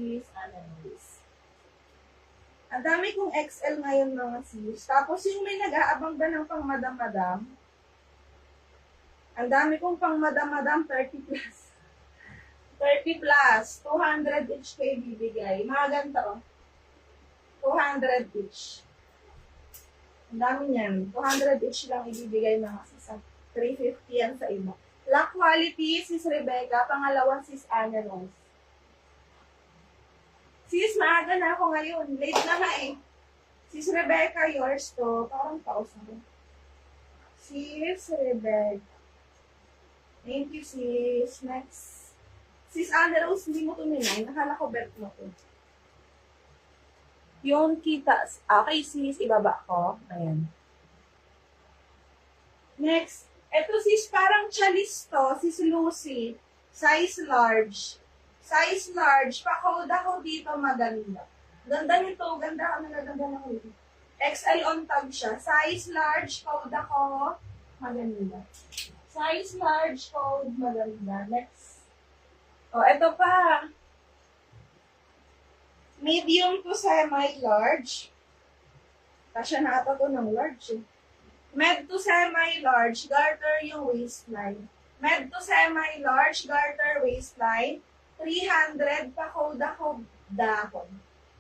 sis, Annalise. Ang dami kong XL ngayon mga sis. Tapos yung may nag-aabang ba ng pang madam-madam? Ang dami kong pang madam-madam, 30 plus. 30 plus, 200 each kayo bibigay. Mga ganito, 200 each. Ang dami niyan. 200 each lang ibibigay mga sis. 350 yan sa iba. La quality, sis Rebecca. Pangalawang sis Annalise. Sis, maaga na ako ngayon. Late na nga eh. Sis Rebecca, yours to. Parang pause na. Sis Rebecca. Thank you, sis. Next. Sis Annalise, hindi mo tuminay. Nakala ko bet mo to. Yung kita. Okay, sis. Ibaba ko. Ayan. Next. Ito, sis, parang chalice to. Sis Lucy. Size large. Size large. Pa-code ako dito maganda. Ganda nito. Ganda ako. Nagaganda na ko. XL on tag siya. Size large. Code ako. Maganda. Size large. Code maganda. Next. O, ito pa. Medium to semi-large. Kasya na ata to ng large eh. Med to semi-large. Garter yung waistline. Med to semi-large. Garter waistline. 300 pa code ako dahon.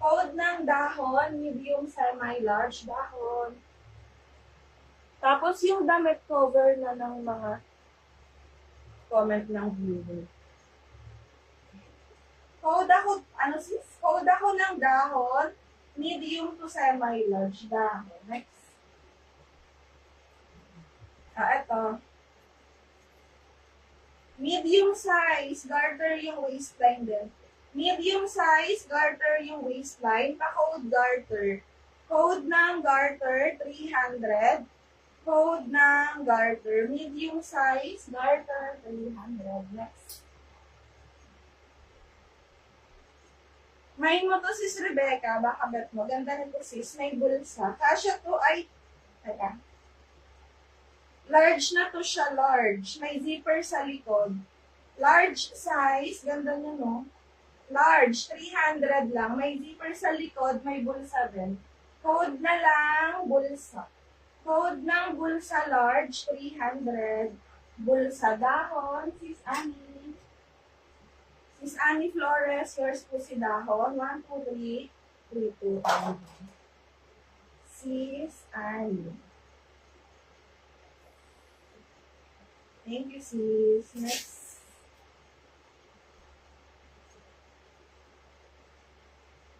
Code ng dahon, medium semi-large dahon. Tapos yung damit cover na ng mga comment ng viewer. Code ako, ano sis? Code ako ng dahon, medium to semi-large dahon. Next. Ito. Medium size, garter yung waistline din. Medium size, garter yung waistline, pa-code garter. Code ng garter, 300. Code ng garter, medium size, garter, 300. Next. May mo to sis Rebecca, baka bet mo. Ganda nito sis, may bulsa. Kasya to ay, teka. Large na to siya, large. May zipper sa likod. Large size, ganda nyo, no? Large, 300 lang. May zipper sa likod, may bulsa din. Code na lang, bulsa. Code ng bulsa large, 300. Bulsa dahon, sis Annie. Sis Annie Flores, yours po si dahon. 1, 2, 3, 3, 2, 1. Sis Annie. Thank you, sis. Next.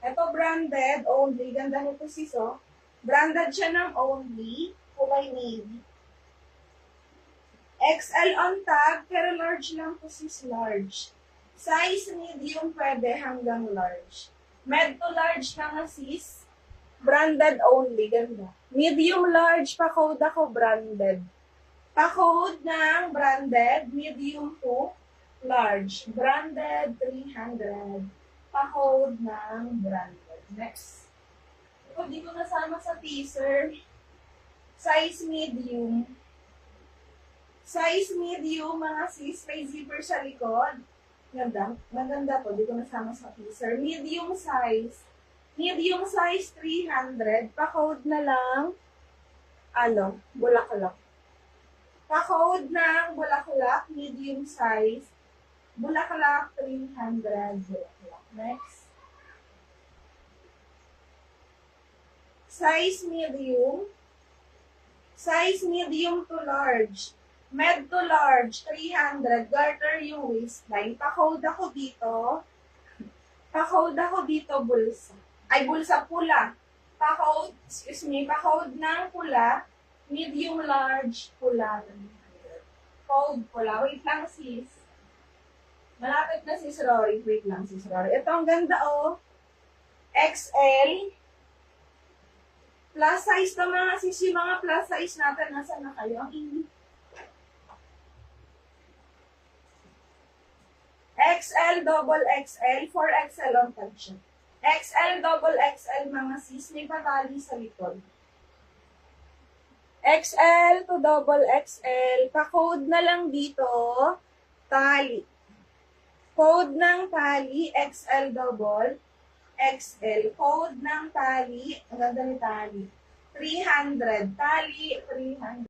Ito, branded, only. Ganda nito, sis, oh. Branded siya ng only. Kulay navy. XL on tag, pero large lang po, sis, large. Size medium pwede hanggang large. Med to large na nga, sis. Branded only. Ganda. Medium large, pa-code ako, branded. Pa-code ng branded, medium to large. Branded, 300. Pa-code ng branded. Next. Ito, di ko nasama sa teaser. Size medium. Size medium, mga sis. May zipper sa likod. Ganda. Maganda to. Di ko nasama sa teaser. Medium size. Medium size, 300. Pa-code na lang, bulaklak. Pa-code ng bulaklak, medium size. Bulaklak, 300. Bulaklak. Next. Size medium. Size medium to large. Med to large, 300. Garter yung waistline. Pa-code ako dito. Pa-code ako dito, bulsa. Ay, bulsa pula. Pa-code, pa-code ng pula. Medium large, pula. Code pula. Wait lang, sis. Malapit na sis Rory. Wait lang, sis Rory. Ito ang ganda, oh. XL. Plus size to mga sis. Yung mga plus size natin, nasa na kayo? Ang ini. XL, double XL, 4XL on tag siya. XL, double XL mga sis. May patali sa likod. XL to double XL. Pa-code na lang dito. Tali. Code ng tali, XL double, XL. Code ng tali, ang ganda ni tali. 300. Tali, 300.